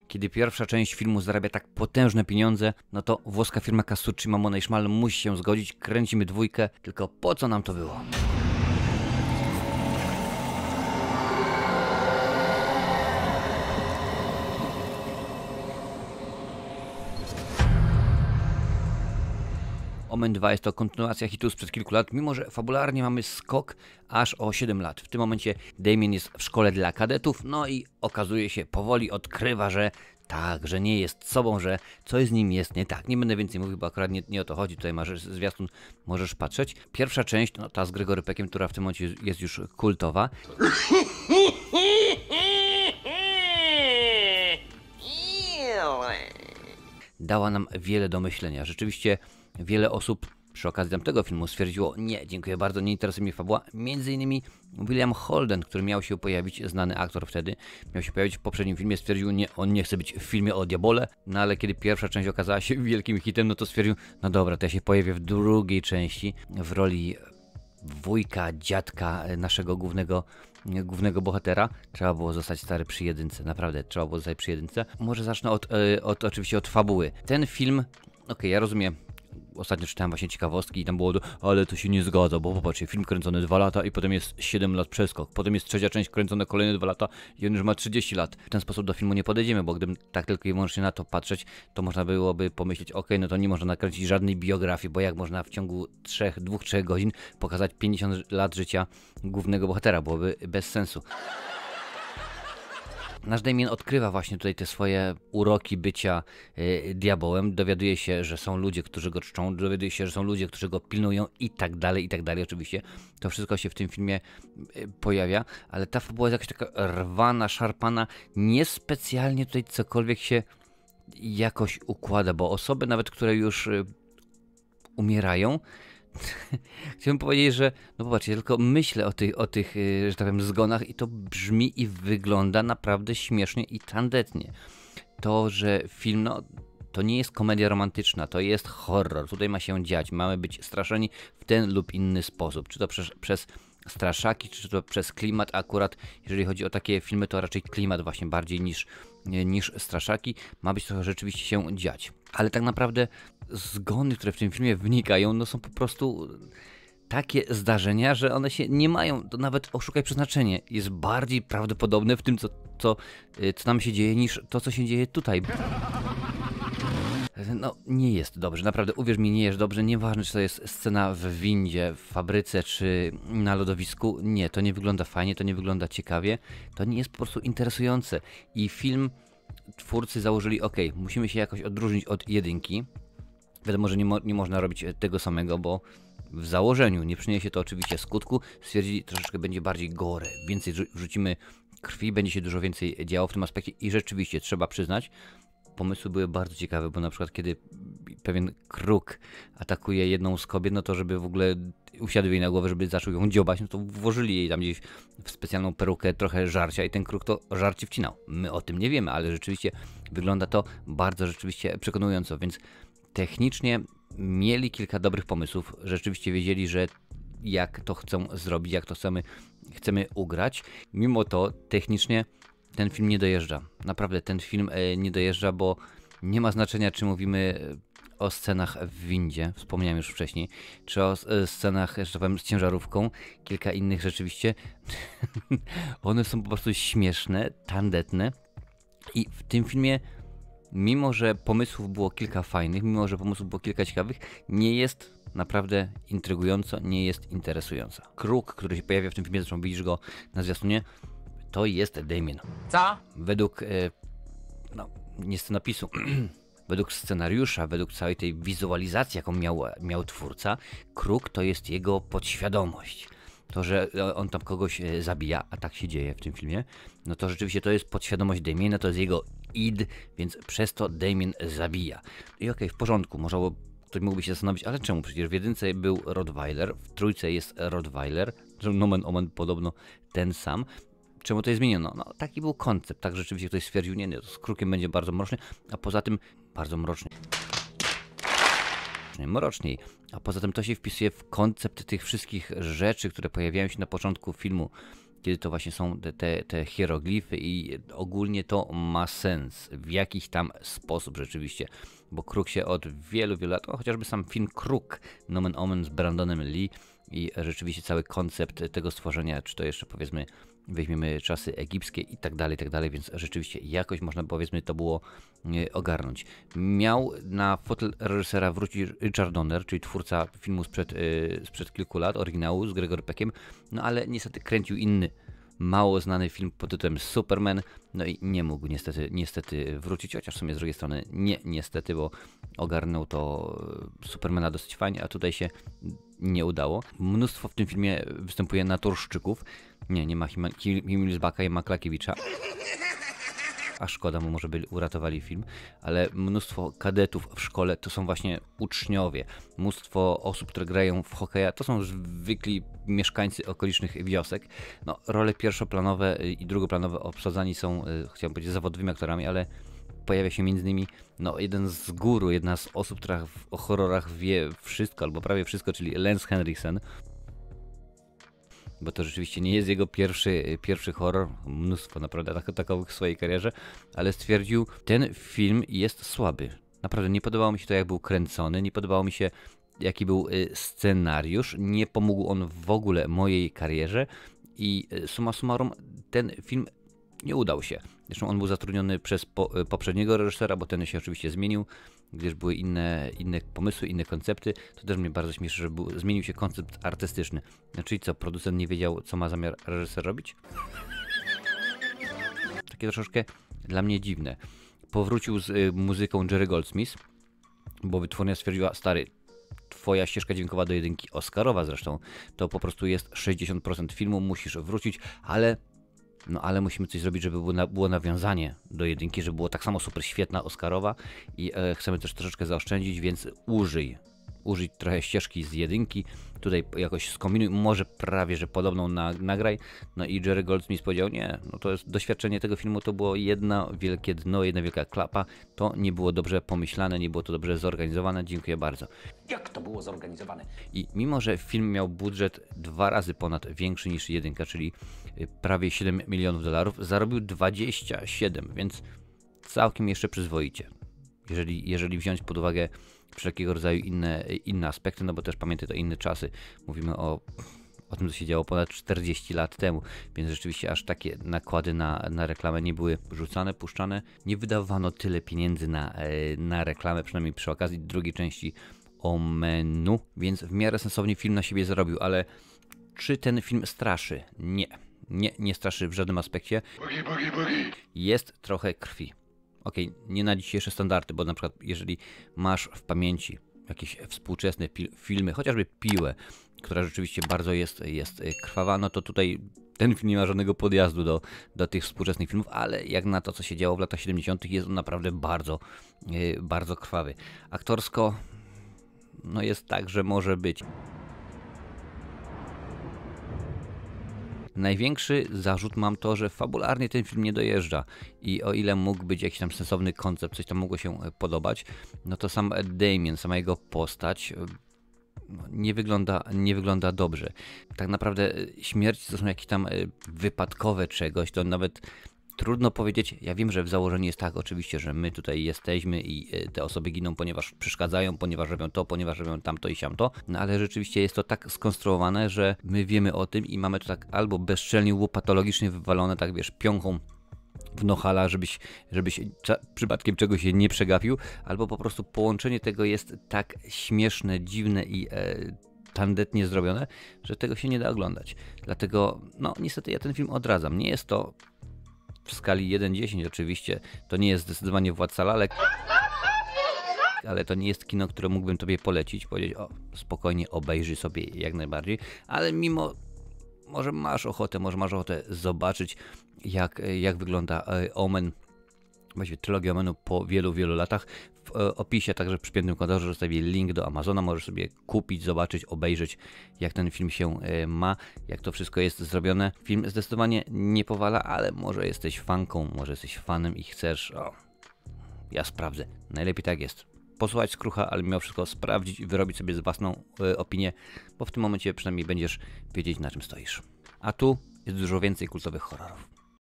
Kiedy pierwsza część filmu zarabia tak potężne pieniądze, no to włoska firma Casucci, Mamona i Szmal musi się zgodzić, kręcimy dwójkę, tylko po co nam to było? Omen 2 jest to kontynuacja hitu sprzed kilku lat, mimo że fabularnie mamy skok aż o 7 lat. W tym momencie Damien jest w szkole dla kadetów, no i okazuje się, powoli odkrywa, że tak, że nie jest sobą, że coś z nim jest nie tak. Nie będę więcej mówił, bo akurat nie o to chodzi, tutaj masz zwiastun, możesz patrzeć. Pierwsza część, no ta z Gregory Peckiem, która w tym momencie jest już kultowa. Dała nam wiele do myślenia. Rzeczywiście wiele osób przy okazji tamtego filmu stwierdziło: nie, dziękuję bardzo, nie interesuje mnie fabuła. Między innymi William Holden, który miał się pojawić, znany aktor wtedy, miał się pojawić w poprzednim filmie, stwierdził: nie, on nie chce być w filmie o diabole. No ale kiedy pierwsza część okazała się wielkim hitem, no to stwierdził: no dobra, to ja się pojawię w drugiej części w roli wujka, dziadka naszego głównego bohatera. Trzeba było zostać stary przy jedynce, naprawdę trzeba było zostać przy jedynce. Może zacznę oczywiście od fabuły. Ten film, okej, ja rozumiem, ostatnio czytałem właśnie ciekawostki i tam było, ale to się nie zgadza, bo popatrzcie, film kręcony 2 lata i potem jest 7 lat przeskok, potem jest trzecia część kręcona kolejne 2 lata i on już ma 30 lat. W ten sposób do filmu nie podejdziemy, bo gdybym tak tylko i wyłącznie na to patrzeć, to można byłoby pomyśleć: okej, no to nie można nakręcić żadnej biografii, bo jak można w ciągu 2-3 godzin pokazać 50 lat życia głównego bohatera, byłoby bez sensu. Nasz Damien odkrywa właśnie tutaj te swoje uroki bycia diabełem, dowiaduje się, że są ludzie, którzy go czczą, dowiaduje się, że są ludzie, którzy go pilnują i tak dalej, oczywiście. To wszystko się w tym filmie pojawia, ale ta fabuła jest jakaś taka rwana, szarpana, niespecjalnie tutaj cokolwiek się jakoś układa, bo osoby nawet, które już umierają, chciałbym powiedzieć, że no popatrzcie, tylko myślę o tych, że tak powiem, zgonach i to brzmi i wygląda naprawdę śmiesznie i tandetnie. To, że film, no, to nie jest komedia romantyczna, to jest horror. Tutaj ma się dziać, mamy być straszeni w ten lub inny sposób. Czy to przez straszaki, czy to przez klimat. Akurat jeżeli chodzi o takie filmy, to raczej klimat właśnie bardziej niż straszaki. Ma być to rzeczywiście się dziać. Ale tak naprawdę zgony, które w tym filmie wynikają, no są po prostu takie zdarzenia, że one się nie mają, to nawet oszukaj przeznaczenie, jest bardziej prawdopodobne w tym, co nam się dzieje, niż to, co się dzieje tutaj. No, nie jest dobrze, naprawdę, uwierz mi, nie jest dobrze, nieważne, czy to jest scena w windzie, w fabryce, czy na lodowisku, nie, to nie wygląda fajnie, to nie wygląda ciekawie, to nie jest po prostu interesujące i film twórcy założyli: okej, musimy się jakoś odróżnić od jedynki. Wiadomo, że nie można robić tego samego, bo w założeniu nie przyniesie to oczywiście skutku. Stwierdzili, troszeczkę będzie bardziej gore, więcej wrzucimy krwi, będzie się dużo więcej działo w tym aspekcie i rzeczywiście trzeba przyznać, pomysły były bardzo ciekawe, bo na przykład kiedy pewien kruk atakuje jedną z kobiet, no to żeby w ogóle usiadł jej na głowę, żeby zaczął ją dziobać, no to włożyli jej tam gdzieś w specjalną perukę trochę żarcia i ten kruk to żarcie wcinał. My o tym nie wiemy, ale rzeczywiście wygląda to bardzo rzeczywiście przekonująco, więc technicznie mieli kilka dobrych pomysłów, rzeczywiście wiedzieli, że jak to chcą zrobić, jak to chcemy ugrać. Mimo to technicznie ten film nie dojeżdża. Naprawdę ten film nie dojeżdża, bo nie ma znaczenia, czy mówimy o scenach w windzie, wspomniałem już wcześniej, czy o scenach, że tak powiem, z ciężarówką, kilka innych rzeczywiście. One są po prostu śmieszne, tandetne i w tym filmie, mimo że pomysłów było kilka fajnych, mimo że pomysłów było kilka ciekawych, nie jest naprawdę intrygująco, nie jest interesująca. Kruk, który się pojawia w tym filmie, zresztą widzisz go na zwiastunie, to jest Damien. Co? Według, nie scenopisu, według scenariusza, według całej tej wizualizacji, jaką miał twórca, Kruk to jest jego podświadomość. To, że on tam kogoś zabija, a tak się dzieje w tym filmie, no to rzeczywiście to jest podświadomość Damiena, to jest jego id, więc przez to Damien zabija. I okej, w porządku, może ktoś mógłby się zastanowić, ale czemu? Przecież w jedynce był Rottweiler, w trójce jest Rottweiler, że nomen omen podobno ten sam. Czemu to jest zmieniono? No taki był koncept, tak rzeczywiście ktoś stwierdził, nie, to z Krukiem będzie bardzo mroczny, a poza tym bardzo mroczny. Mroczniej. A poza tym to się wpisuje w koncept tych wszystkich rzeczy, które pojawiają się na początku filmu. kiedy to właśnie są te hieroglify i ogólnie to ma sens w jakiś tam sposób rzeczywiście, bo Kruk się od wielu lat, chociażby sam film Kruk, nomen omen z Brandonem Lee i rzeczywiście cały koncept tego stworzenia, czy to jeszcze powiedzmy weźmiemy czasy egipskie i tak dalej, więc rzeczywiście jakoś można powiedzmy to było ogarnąć. Miał na fotel reżysera wrócić Richard Donner, czyli twórca filmu sprzed kilku lat, oryginału z Gregory Peckiem, no ale niestety kręcił inny, mało znany film pod tytułem Superman, no i nie mógł niestety wrócić, chociaż w sumie z drugiej strony niestety, bo ogarnął to Supermana dosyć fajnie, a tutaj się nie udało. Mnóstwo w tym filmie występuje naturszczyków, nie ma Himilsbaka i Maklakiewicza, a szkoda, bo może by uratowali film, ale mnóstwo kadetów w szkole to są właśnie uczniowie, mnóstwo osób, które grają w hokeja, to są zwykli mieszkańcy okolicznych wiosek. No, role pierwszoplanowe i drugoplanowe obsadzani są, chciałem powiedzieć, zawodowymi aktorami, ale pojawia się między innymi jedna z osób, która o horrorach wie wszystko, albo prawie wszystko, czyli Lance Henriksen. Bo to rzeczywiście nie jest jego pierwszy horror, mnóstwo naprawdę takowych w swojej karierze, ale stwierdził, ten film jest słaby. Naprawdę nie podobało mi się to, jak był kręcony, nie podobało mi się, jaki był scenariusz, nie pomógł on w ogóle mojej karierze i summa summarum ten film nie udał się. Zresztą on był zatrudniony przez poprzedniego reżysera, bo ten się oczywiście zmienił, gdyż były inne pomysły, inne koncepty. To też mnie bardzo śmieszy, że zmienił się koncept artystyczny. Czyli co, producent nie wiedział, co ma zamiar reżyser robić? Takie troszeczkę dla mnie dziwne. Powrócił z muzyką Jerry Goldsmith, bo wytwórnia stwierdziła, stary, twoja ścieżka dźwiękowa do jedynki, Oscarowa zresztą, to po prostu jest 60% filmu, musisz wrócić, ale musimy coś zrobić, żeby było nawiązanie do jedynki, żeby było tak samo super świetna Oscarowa i chcemy też troszeczkę zaoszczędzić, więc użyj trochę ścieżki z jedynki, tutaj jakoś skombinuj, może prawie, że podobną nagraj. No i Jerry Goldsmith powiedział, nie, no to jest doświadczenie tego filmu, to było jedno wielkie dno, jedna wielka klapa, to nie było dobrze pomyślane, nie było to dobrze zorganizowane, dziękuję bardzo. Jak to było zorganizowane? I mimo, że film miał budżet 2 razy ponad większy niż jedynka, czyli prawie 7 milionów dolarów, zarobił 27, więc całkiem jeszcze przyzwoicie. Jeżeli wziąć pod uwagę wszelkiego rodzaju inne aspekty, no bo też pamiętaj, to inne czasy. Mówimy o tym, co się działo ponad 40 lat temu, więc rzeczywiście aż takie nakłady na reklamę nie były rzucane, puszczane. Nie wydawano tyle pieniędzy na reklamę, przynajmniej przy okazji drugiej części Omenu, więc w miarę sensownie film na siebie zarobił, ale czy ten film straszy? Nie straszy w żadnym aspekcie. Jest trochę krwi. Okej, nie na dzisiejsze standardy, bo na przykład jeżeli masz w pamięci jakieś współczesne filmy, chociażby Piłę, która rzeczywiście bardzo jest krwawa, no to tutaj ten film nie ma żadnego podjazdu do tych współczesnych filmów, ale jak na to, co się działo w latach 70., jest on naprawdę bardzo, bardzo krwawy. Aktorsko, no jest tak, że może być. Największy zarzut mam to, że fabularnie ten film nie dojeżdża i o ile mógł być jakiś tam sensowny koncept, coś tam mogło się podobać, no to sam Damien, sama jego postać nie wygląda dobrze. Tak naprawdę śmierci to są jakieś tam wypadkowe czegoś, to nawet trudno powiedzieć. Ja wiem, że w założeniu jest tak oczywiście, że my tutaj jesteśmy i te osoby giną, ponieważ przeszkadzają, ponieważ robią to, ponieważ robią tamto i siamto, no ale rzeczywiście jest to tak skonstruowane, że my wiemy o tym i mamy to tak albo bezczelnie łopatologicznie wywalone, tak wiesz, piąchą w nohala, żebyś przypadkiem czegoś się nie przegapił, albo po prostu połączenie tego jest tak śmieszne, dziwne i tandetnie zrobione, że tego się nie da oglądać. Dlatego, no niestety ja ten film odradzam. Nie jest to w skali 1:10 oczywiście, to nie jest zdecydowanie Władca Lalek, ale to nie jest kino, które mógłbym tobie polecić, powiedzieć, o, spokojnie obejrzyj sobie jak najbardziej, ale mimo, może masz ochotę zobaczyć, jak wygląda Omen, właściwie trylogia Omenu po wielu latach. W opisie, także w przypiętym komentarzu zostawię link do Amazona, możesz sobie kupić, zobaczyć, obejrzeć, jak ten film się ma, jak to wszystko jest zrobione. Film zdecydowanie nie powala, ale może jesteś fanką, może jesteś fanem i chcesz, ja sprawdzę, najlepiej tak jest. Posłuchać skrucha, ale mimo wszystko sprawdzić i wyrobić sobie własną opinię, bo w tym momencie przynajmniej będziesz wiedzieć, na czym stoisz. A tu Jest dużo więcej kultowych horrorów.